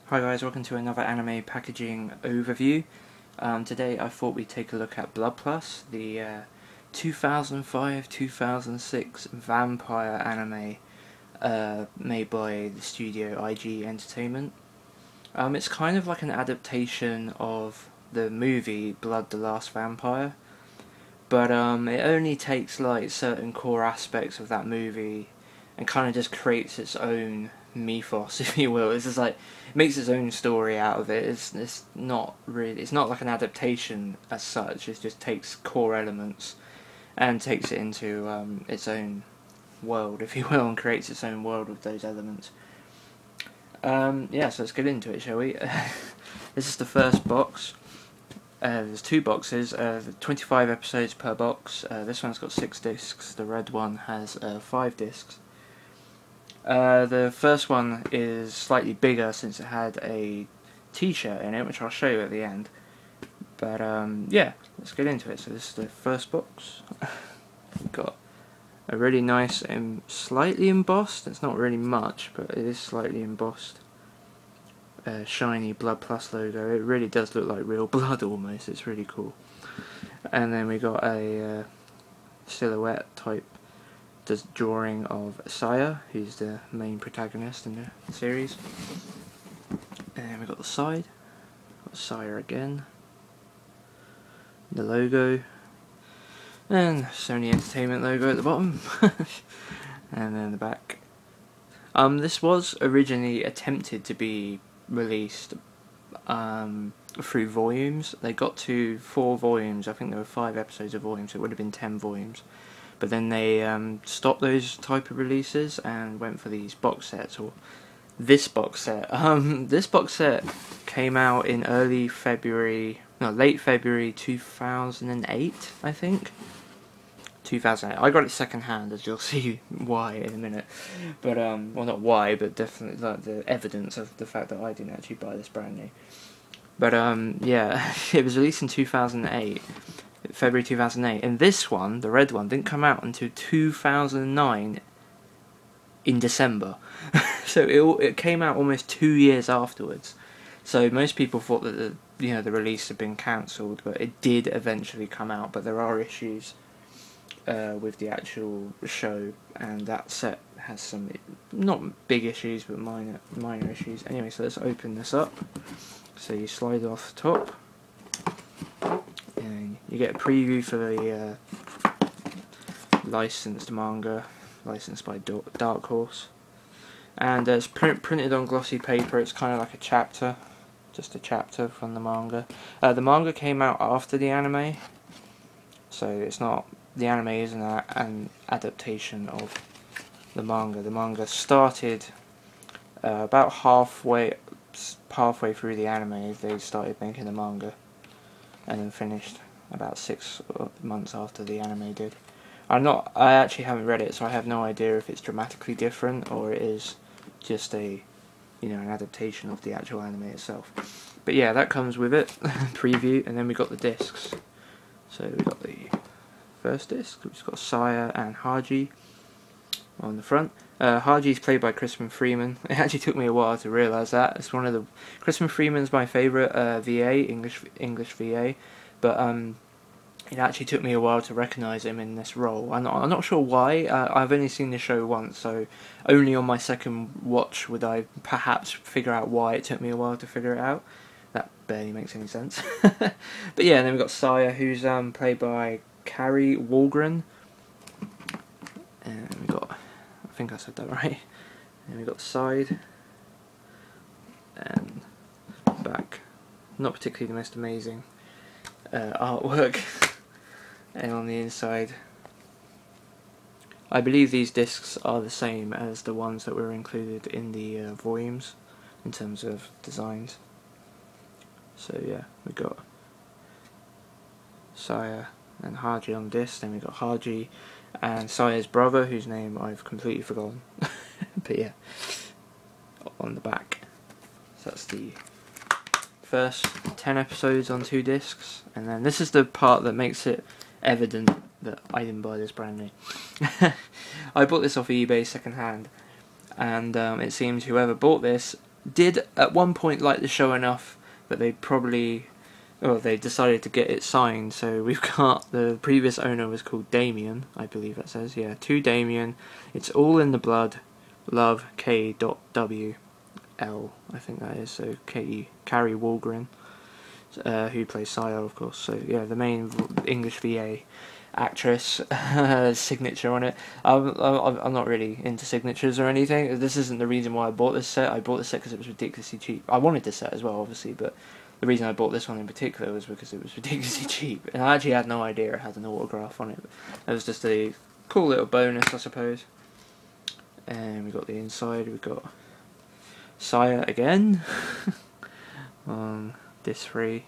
Hi guys, welcome to another anime packaging overview. Today I thought we'd take a look at Blood Plus, the 2005-2006 vampire anime made by the studio IG Entertainment. It's kind of like an adaptation of the movie Blood the Last Vampire, but it only takes like certain core aspects of that movie and kind of just creates its own mythos, if you will. It's just like it makes its own story out of it. It's not like an adaptation as such. It just takes core elements and takes it into its own world, if you will, and creates its own world with those elements. Yeah, so let's get into it, shall we? This is the first box. There's two boxes, 25 episodes per box. This one's got 6 discs. The red one has 5 discs. The first one is slightly bigger since it had a t-shirt in it, which I'll show you at the end. But yeah, let's get into it. So this is the first box. Got a really nice and slightly embossed, it's not really much, but it is slightly embossed, shiny Blood Plus logo. It really does look like real blood almost. It's really cool. And then we got a silhouette type drawing of Saya, who's the main protagonist in the series. And then we got the side, got Saya again, the logo, and Sony Entertainment logo at the bottom, and then the back. This was originally attempted to be released through volumes. They got to 4 volumes. I think there were 5 episodes of volumes, so it would have been 10 volumes. But then they stopped those type of releases and went for these box sets, or this box set. This box set came out in late February 2008, I think. 2008. I got it second hand, as you'll see why in a minute. But well, not why, but definitely like the evidence of the fact that I didn't actually buy this brand new. But yeah, it was released in 2008. February 2008, and this one, the red one, didn't come out until 2009 in December. So it came out almost 2 years afterwards. So most people thought that the release had been cancelled, but it did eventually come out. But there are issues with the actual show, and that set has some not big issues, but minor issues. Anyway, so let's open this up. So you slide off the top. And you get a preview for the licensed manga, licensed by Dark Horse, and it's printed on glossy paper. It's kind of like a chapter, just a chapter from the manga. The manga came out after the anime, so it's not, the anime isn't an adaptation of the manga. The manga started about halfway through the anime. They started making the manga, and then finished about 6 months after the anime did. I actually haven't read it, so I have no idea if it's dramatically different or it is just an adaptation of the actual anime itself. But yeah, that comes with it, preview, and then we got the discs. So we got the first disc, which has got Saya and Haji on the front. Haji is played by Crispin Freeman. It actually took me a while to realise that. It's one of the Crispin Freeman's my favourite VA, English VA, but it actually took me a while to recognise him in this role. I'm not sure why. I've only seen the show once, so only on my second watch would I perhaps figure out why it took me a while to figure it out. That barely makes any sense. But yeah, and then we've got Saya, who's played by Carrie Walgren, and we've got, I think I said that right. And we've got the side and back. Not particularly the most amazing artwork. And on the inside, I believe these discs are the same as the ones that were included in the volumes in terms of designs. So yeah, we got Saya and Haji on disc, then we got Haji and Saya's brother, whose name I've completely forgotten. But yeah, on the back. So that's the first 10 episodes on 2 discs, and then this is the part that makes it evident that I didn't buy this brand new. I bought this off eBay second hand, and it seems whoever bought this did at one point like the show enough that they probably, well, they decided to get it signed. So we've got, the previous owner was called Damien, I believe that says, yeah, to Damien. It's all in the blood. Love, K.W. L, I think that is, so Carrie Walgren, who plays Saya, of course. So yeah, the main English VA actress signature on it. I'm not really into signatures or anything. This isn't the reason why I bought this set. I bought this set because it was ridiculously cheap. I wanted this set as well, obviously, but the reason I bought this one in particular was because it was ridiculously cheap, and I actually had no idea it had an autograph on it. It was just a cool little bonus, I suppose. And we got the inside. We've got Saya again on disc 3,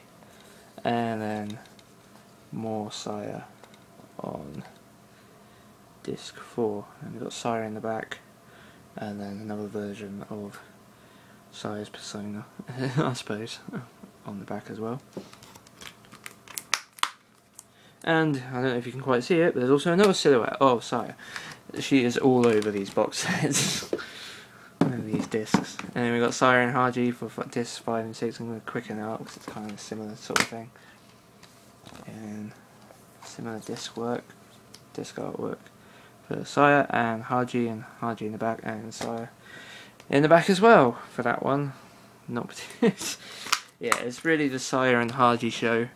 and then more Saya on disc 4, and we've got Saya in the back, and then another version of Saya's persona, I suppose, on the back as well. And I don't know if you can quite see it, but there's also another silhouette of Saya. She is all over these box sets. These discs. And then we got Saya and Haji for discs 5 and 6. I'm going to quicken it up because it's kind of a similar sort of thing. And similar disc artwork for Saya and Haji in the back, and Saya in the back as well for that one. Not yeah, it's really the Saya and Haji show.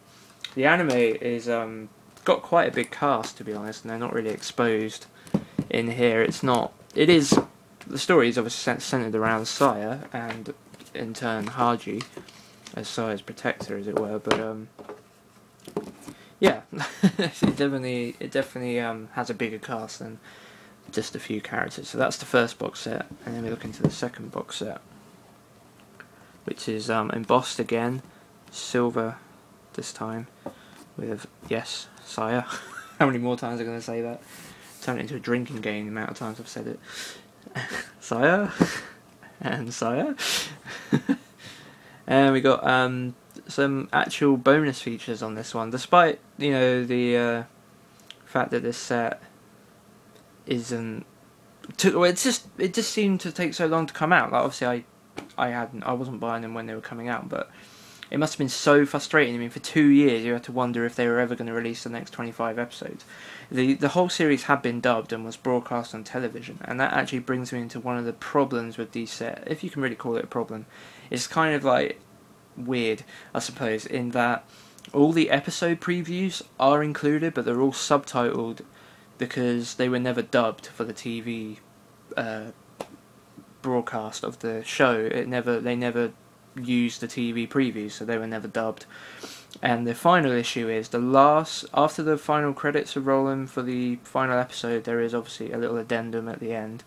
The anime is got quite a big cast, to be honest, and they're not really exposed in here. It is. The story is obviously centered around Saya and, in turn, Haji as Saya's protector, as it were. But yeah, it definitely has a bigger cast than just a few characters. So that's the first box set, and then we look into the second box set, which is embossed again, silver this time, with, yes, Saya. How many more times am I going to say that? Turn it into a drinking game the amount of times I've said it. Saya and Saya. And we got some actual bonus features on this one, despite, you know, the fact that this set isn't it just seemed to take so long to come out. Like, obviously I wasn't buying them when they were coming out, but it must have been so frustrating. I mean, for 2 years you had to wonder if they were ever going to release the next 25 episodes. The whole series had been dubbed and was broadcast on television, and that actually brings me into one of the problems with these sets, if you can really call it a problem. It's kind of like weird, I suppose, in that all the episode previews are included, but they're all subtitled because they were never dubbed for the TV broadcast of the show. They never used the TV previews, so they were never dubbed. And the final issue is after the final credits are rolling for the final episode, there is obviously a little addendum at the end.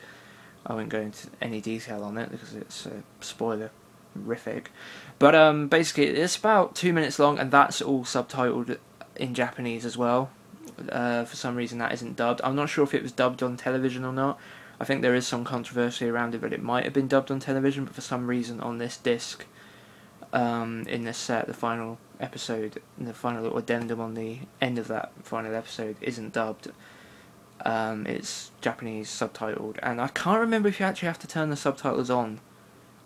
I won't go into any detail on it because it's spoilerific. But basically, it's about 2 minutes long, and that's all subtitled in Japanese as well. For some reason, that isn't dubbed. I'm not sure if it was dubbed on television or not. I think there is some controversy around it, but it might have been dubbed on television. But for some reason, on this disc, in this set, the final episode, the final little addendum on the end of that final episode isn't dubbed. It's Japanese subtitled, and I can't remember if you actually have to turn the subtitles on.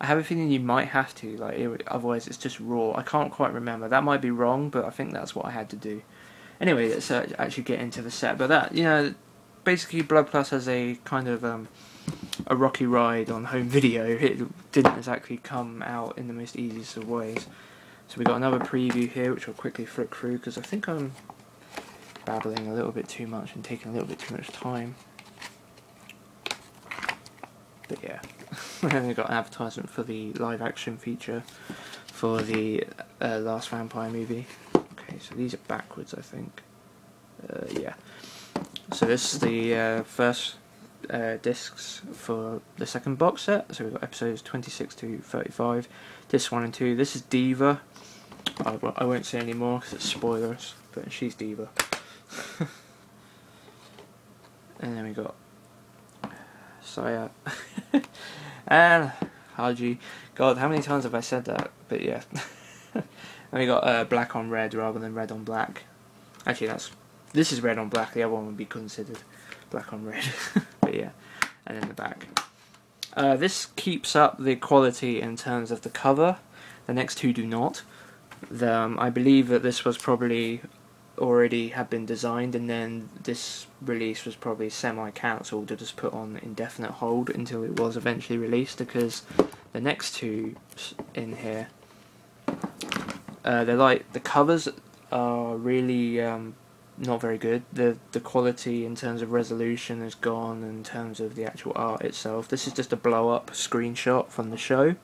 I have a feeling you might have to, otherwise it's just raw. I can't quite remember. That might be wrong, but I think that's what I had to do. Anyway, let's actually get into the set. But that, you know, basically Blood Plus has a kind of a rocky ride on home video. It didn't exactly come out in the most easiest of ways. So we got another preview here, which I'll quickly flick through because I think I'm babbling a little bit too much and taking a little bit too much time. But yeah, then we got an advertisement for the live action feature for the last vampire movie. Okay, so these are backwards, I think. Yeah. So this is the first discs for the second box set. So we've got episodes 26 to 35, disc 1 and 2. This is Diva. I won't say any more because it's spoilers, but she's Diva. And then we got Saya and Haji. God, how many times have I said that? But yeah. And we got black on red rather than red on black. Actually, this is red on black. The other one would be considered black on red. But yeah, and then the back. This keeps up the quality in terms of the cover. The next two do not. I believe that this was probably already had been designed, and then this release was probably semi-cancelled to just put on indefinite hold until it was eventually released, because the next two in here, they're like, the covers are really not very good. The quality in terms of resolution is gone, in terms of the actual art itself. This is just a blow up screenshot from the show.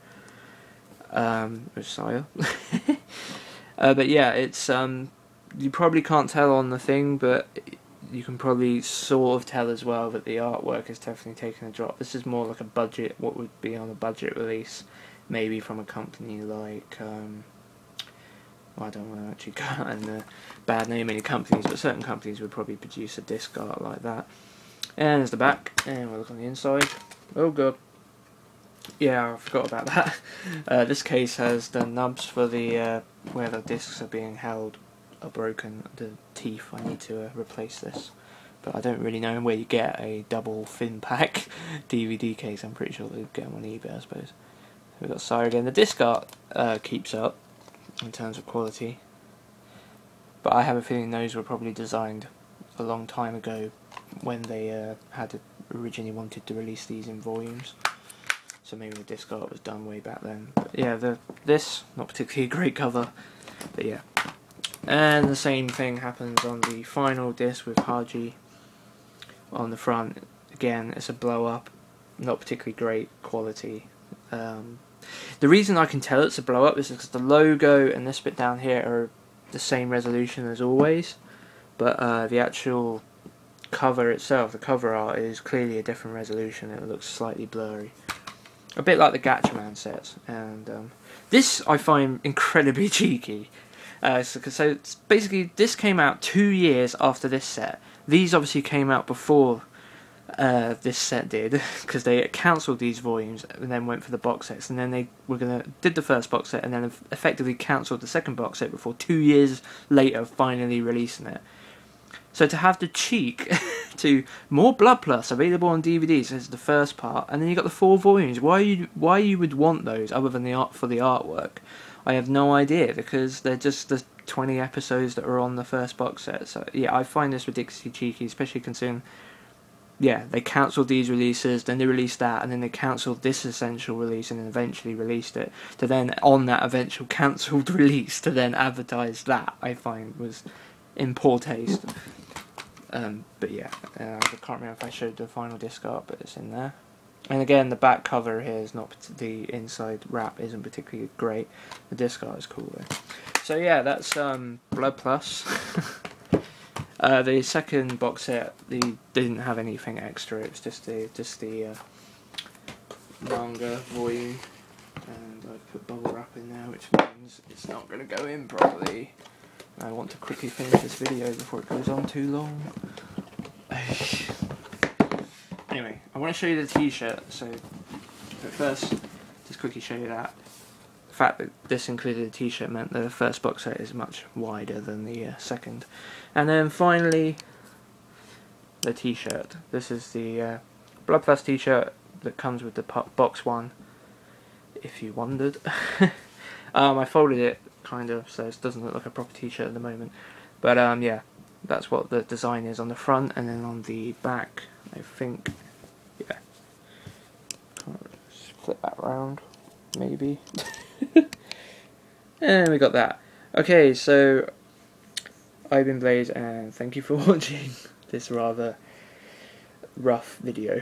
Messiah. But yeah, it's you probably can't tell on the thing, but you can probably sort of tell as well that the artwork is definitely taking a drop. This is more like a budget, what would be on a budget release, maybe from a company like I don't want to actually go out and bad name any companies, but certain companies would probably produce a disc art like that. And there's the back, and we'll look on the inside. Oh god. Yeah, I forgot about that. This case has the nubs for the where the discs are being held are broken. The teeth, I need to replace this. But I don't really know where you get a double fin pack DVD case. I'm pretty sure they get them on eBay, I suppose. We've got Sire again. The disc art keeps up in terms of quality, but I have a feeling those were probably designed a long time ago when they had originally wanted to release these in volumes. So maybe the disc art was done way back then. But yeah, this, not particularly a great cover, but yeah. And the same thing happens on the final disc with Haji on the front. Again, it's a blow up, not particularly great quality. The reason I can tell it's a blow up is because the logo and this bit down here are the same resolution as always, but the actual cover itself, the cover art, is clearly a different resolution. It looks slightly blurry, a bit like the Gatchaman sets. And this I find incredibly cheeky. So it's basically, this came out 2 years after this set. These obviously came out before this set did, because they cancelled these volumes and then went for the box sets, and then they did the first box set and then effectively cancelled the second box set before 2 years later finally releasing it. So to have the cheek to more Blood Plus available on DVDs as the first part, and then you got the 4 volumes. Why you would want those other than the art for the artwork, I have no idea, because they're just the 20 episodes that are on the first box set. So yeah, I find this ridiculously cheeky, especially considering, yeah, they cancelled these releases, then they released that, and then they cancelled this essential release and then eventually released it, to then on that eventual cancelled release to then advertise that, I find was in poor taste. But yeah, I can't remember if I showed the final disc art, but it's in there. And again, the back cover here is not, the inside wrap isn't particularly great. The disc art is cool though. So yeah, that's Blood Plus. The second box set, they didn't have anything extra. It was just the manga volume, and I've put bubble wrap in there, which means it's not going to go in properly. I want to quickly finish this video before it goes on too long. Anyway, I want to show you the t-shirt, but first, just quickly show you that. The fact that this included a t-shirt meant that the first box set is much wider than the second. And then finally, the t-shirt. This is the Blood Plus t-shirt that comes with the box one, if you wondered. I folded it, kind of, so it doesn't look like a proper t-shirt at the moment. But yeah, that's what the design is on the front, and then on the back, I think, yeah. Just flip that round, maybe. And we got that. Okay, so I've been Blaze, and thank you for watching this rather rough video.